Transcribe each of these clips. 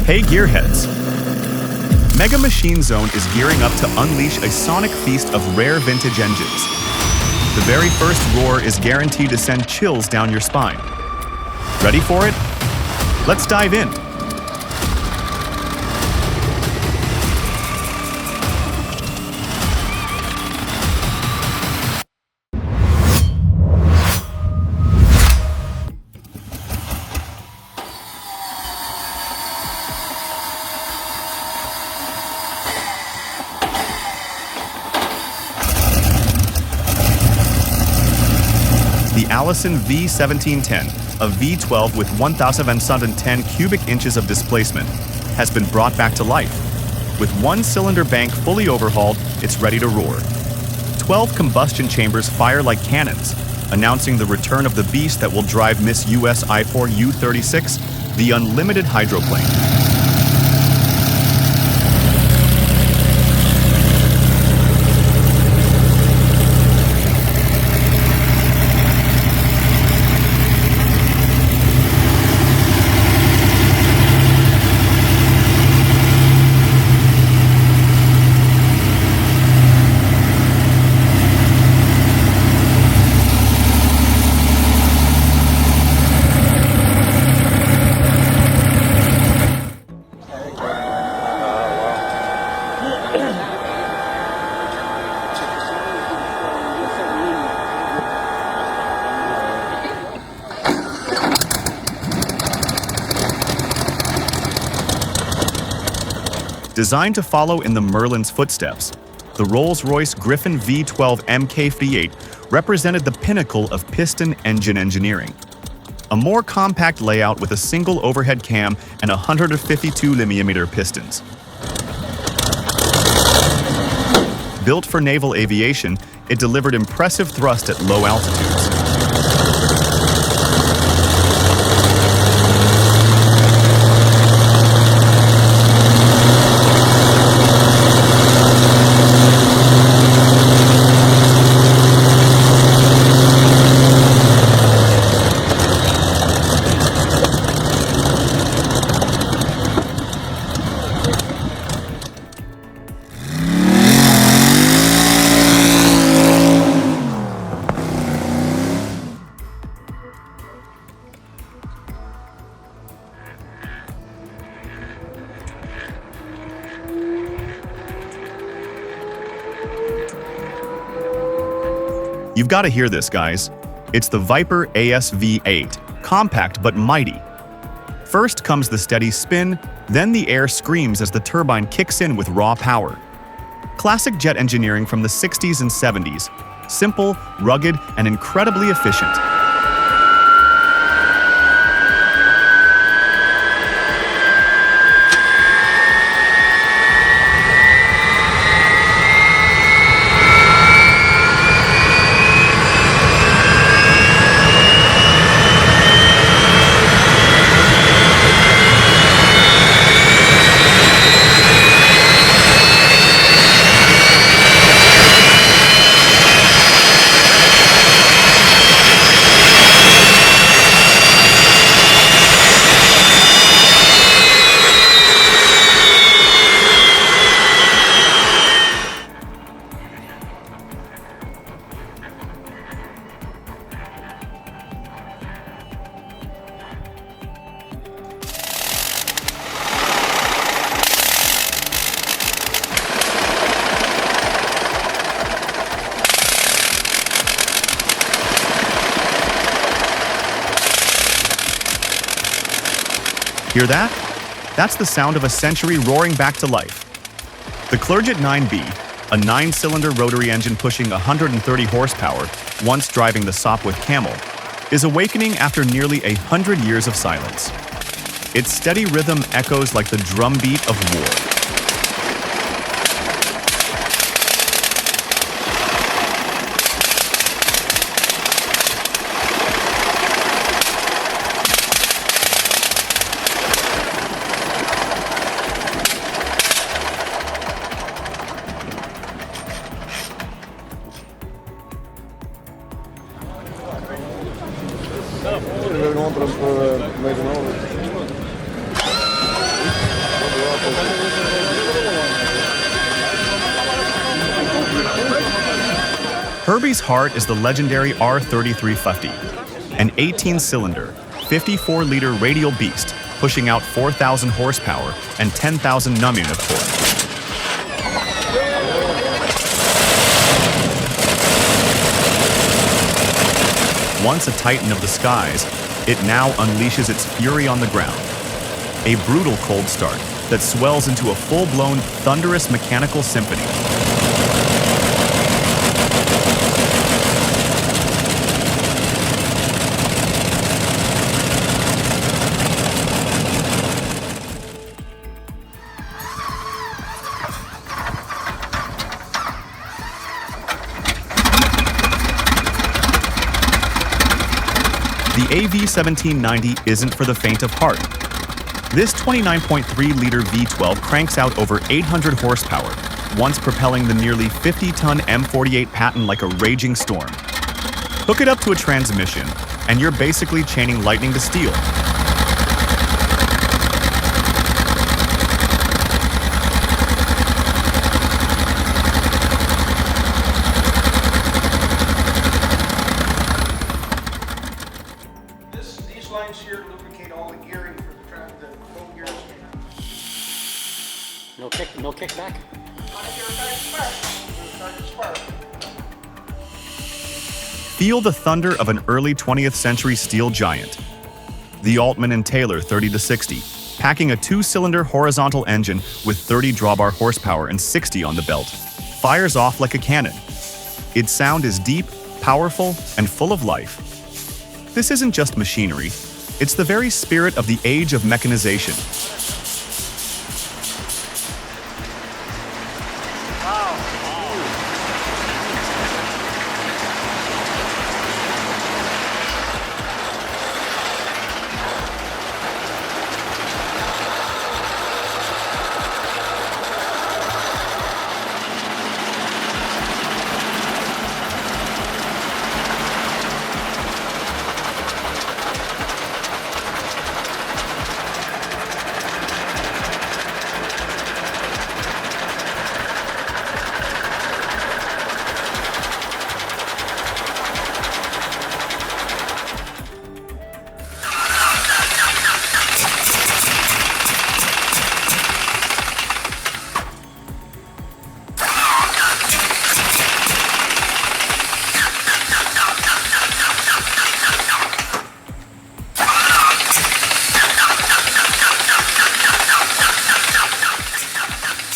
Hey gearheads! Mega Machine Zone is gearing up to unleash a sonic feast of rare vintage engines. The very first roar is guaranteed to send chills down your spine. Ready for it? Let's dive in. The Allison V1710, a V12 with 1,110 cubic inches of displacement, has been brought back to life. With one cylinder bank fully overhauled, it's ready to roar. 12 combustion chambers fire like cannons, announcing the return of the beast that will drive Miss US I-4 U-36, the unlimited hydroplane. Designed to follow in the Merlin's footsteps, the Rolls-Royce Griffon V12 MK-58 represented the pinnacle of piston engine engineering. A more compact layout with a single overhead cam and 152mm pistons. Built for naval aviation, it delivered impressive thrust at low altitudes. You've got to hear this, guys. It's the Viper ASV-8, compact but mighty. First comes the steady spin, then the air screams as the turbine kicks in with raw power. Classic jet engineering from the 60s and 70s. Simple, rugged, and incredibly efficient. Hear that? That's the sound of a century roaring back to life. The Clerget 9B, a 9-cylinder rotary engine pushing 130 horsepower, once driving the Sopwith Camel, is awakening after nearly 100 years of silence. Its steady rhythm echoes like the drumbeat of war. Herbie's heart is the legendary R3350, an 18-cylinder, 54-liter radial beast pushing out 4,000 horsepower and 10,000 Nm of torque. Once a titan of the skies, it now unleashes its fury on the ground. A brutal cold start that swells into a full-blown, thunderous mechanical symphony. The AV1790 isn't for the faint of heart. This 29.3-liter V12 cranks out over 800 horsepower, once propelling the nearly 50-ton M48 Patton like a raging storm. Hook it up to a transmission, and you're basically chaining lightning to steel. These lines here lubricate all the gearing for the full gears. No kickback? Feel the thunder of an early 20th century steel giant. The Altman and Taylor 30-60, packing a 2-cylinder horizontal engine with 30 drawbar horsepower and 60 on the belt, fires off like a cannon. Its sound is deep, powerful, and full of life. This isn't just machinery, it's the very spirit of the age of mechanization.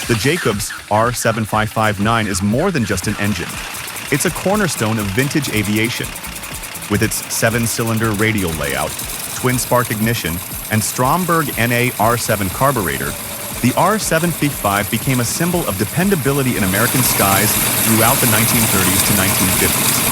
The Jacobs R7559 is more than just an engine. It's a cornerstone of vintage aviation. With its 7-cylinder radial layout, twin-spark ignition, and Stromberg NA R7 carburetor, the R755 became a symbol of dependability in American skies throughout the 1930s to 1950s.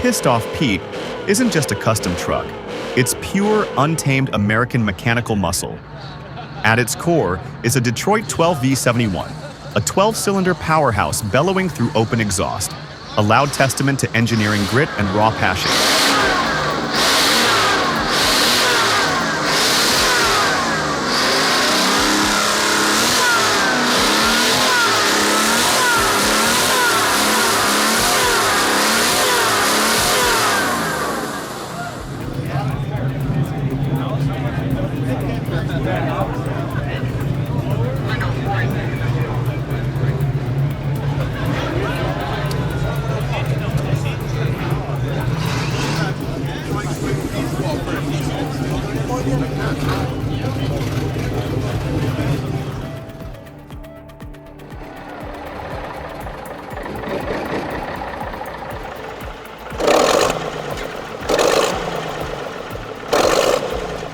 Pissed Off Pete isn't just a custom truck. It's pure, untamed American mechanical muscle. At its core is a Detroit 12V71, a 12-cylinder powerhouse bellowing through open exhaust, a loud testament to engineering grit and raw passion.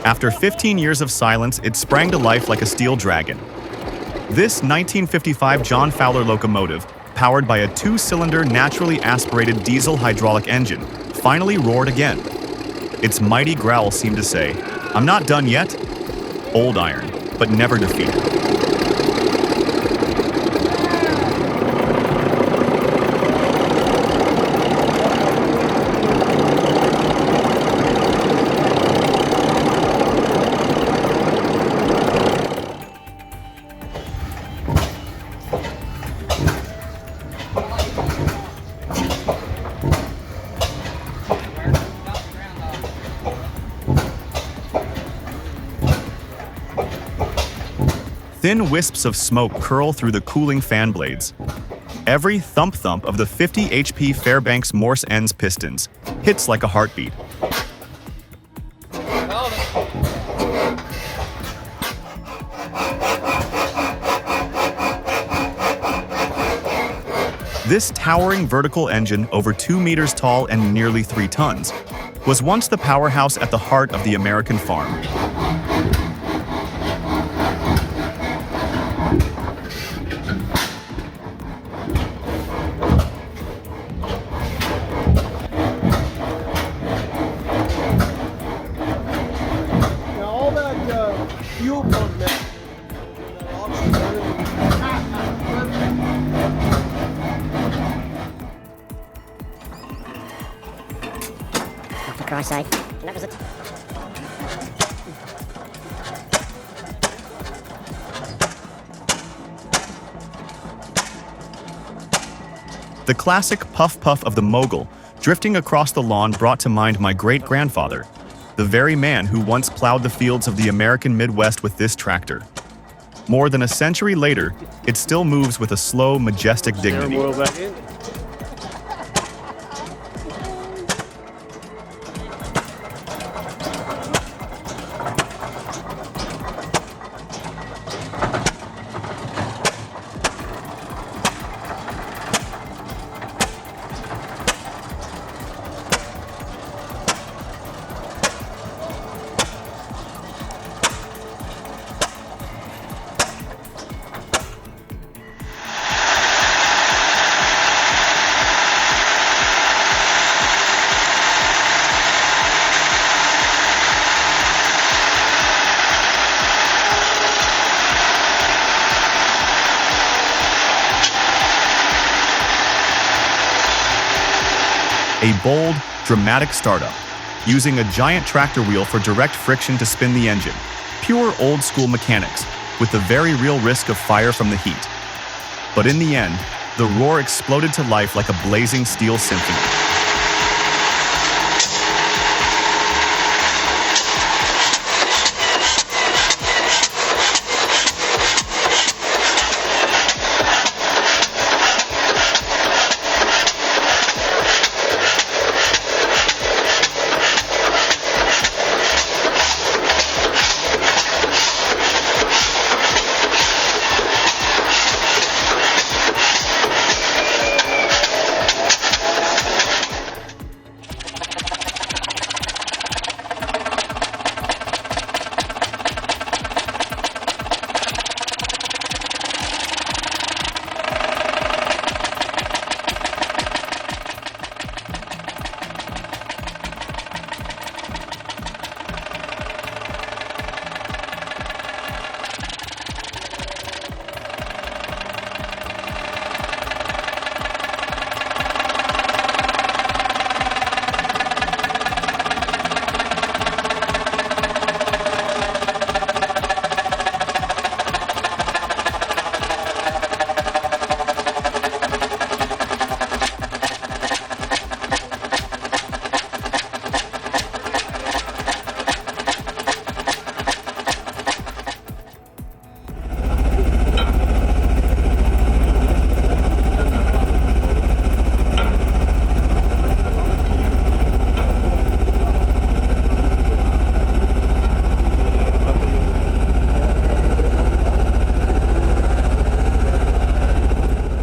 After 15 years of silence, it sprang to life like a steel dragon. This 1955 John Fowler locomotive, powered by a two-cylinder naturally aspirated diesel hydraulic engine, finally roared again. Its mighty growl seemed to say, "I'm not done yet." Old iron, but never defeated. Thin wisps of smoke curl through the cooling fan blades. Every thump-thump of the 50 HP Fairbanks Morse ends pistons hits like a heartbeat. This towering vertical engine, over 2 meters tall and nearly 3 tons, was once the powerhouse at the heart of the American farm. Fuel pump now. For Christ's sake. That was it. The classic puff-puff of the mogul drifting across the lawn brought to mind my great-grandfather, the very man who once plowed the fields of the American Midwest with this tractor. More than a century later, it still moves with a slow, majestic dignity. A bold, dramatic startup, using a giant tractor wheel for direct friction to spin the engine. Pure old-school mechanics, with the very real risk of fire from the heat. But in the end, the roar exploded to life like a blazing steel symphony.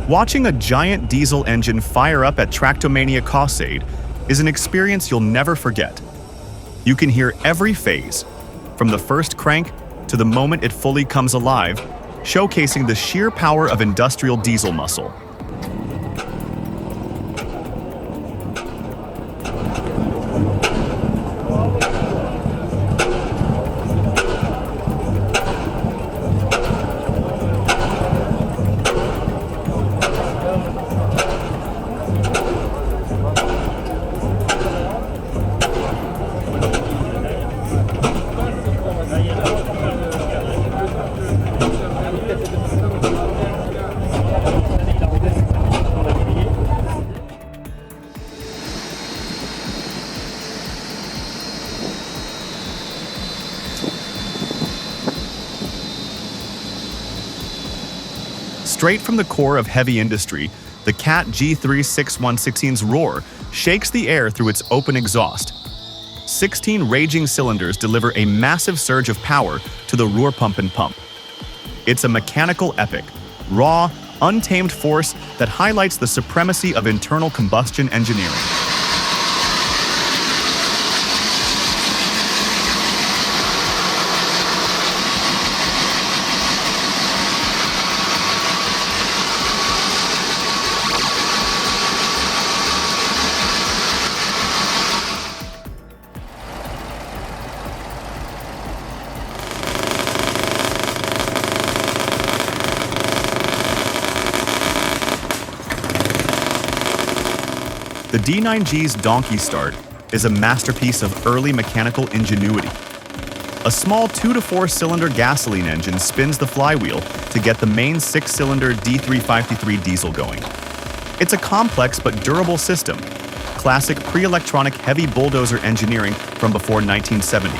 Watching a giant diesel engine fire up at Tractomania Caussade is an experience you'll never forget. You can hear every phase, from the first crank to the moment it fully comes alive, showcasing the sheer power of industrial diesel muscle. Straight from the core of heavy industry, the Cat G36116's roar shakes the air through its open exhaust. 16 raging cylinders deliver a massive surge of power to the roar pump and pump. It's a mechanical epic, raw, untamed force that highlights the supremacy of internal combustion engineering. The D9G's donkey start is a masterpiece of early mechanical ingenuity. A small 2 to 4 cylinder gasoline engine spins the flywheel to get the main 6-cylinder D353 diesel going. It's a complex but durable system, classic pre-electronic heavy bulldozer engineering from before 1970.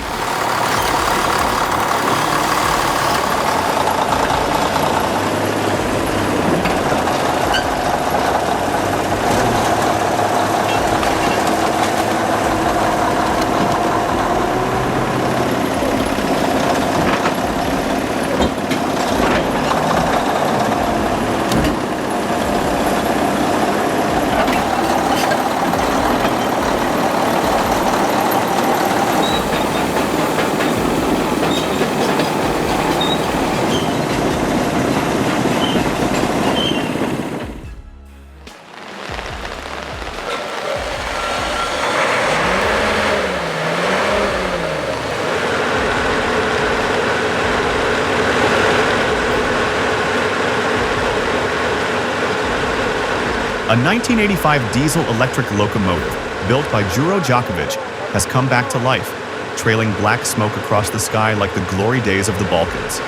A 1985 diesel-electric locomotive built by Juro Djokovic has come back to life, trailing black smoke across the sky like the glory days of the Balkans.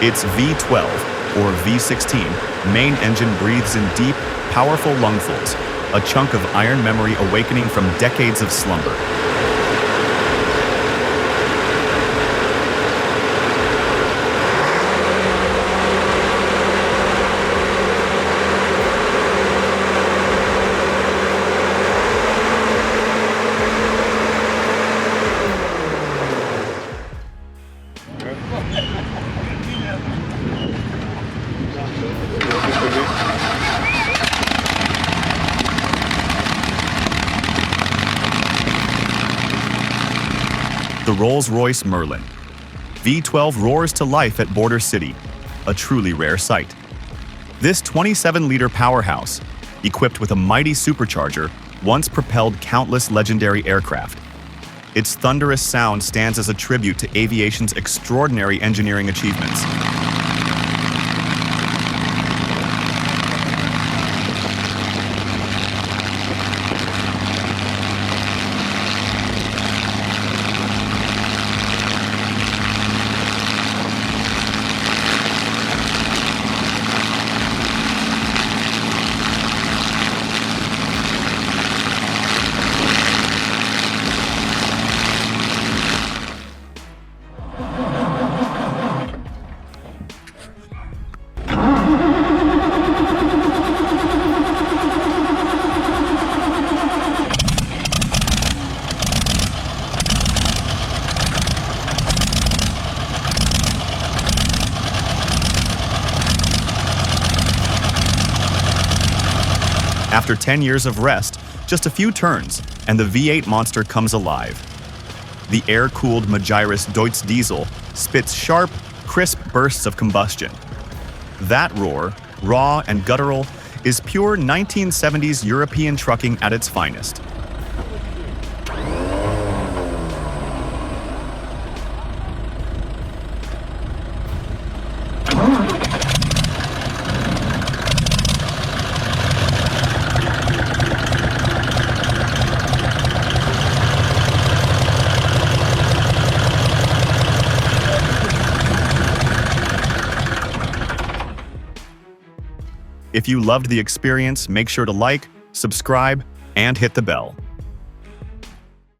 Its V12, or V16, main engine breathes in deep, powerful lungfuls, a chunk of iron memory awakening from decades of slumber. The Rolls-Royce Merlin. V12 roars to life at Border City, a truly rare sight. This 27-liter powerhouse, equipped with a mighty supercharger, once propelled countless legendary aircraft. Its thunderous sound stands as a tribute to aviation's extraordinary engineering achievements. After 10 years of rest, just a few turns, and the V8 monster comes alive. The air-cooled Magirus Deutz Diesel spits sharp, crisp bursts of combustion. That roar, raw and guttural, is pure 1970s European trucking at its finest. If you loved the experience, make sure to like, subscribe, and hit the bell.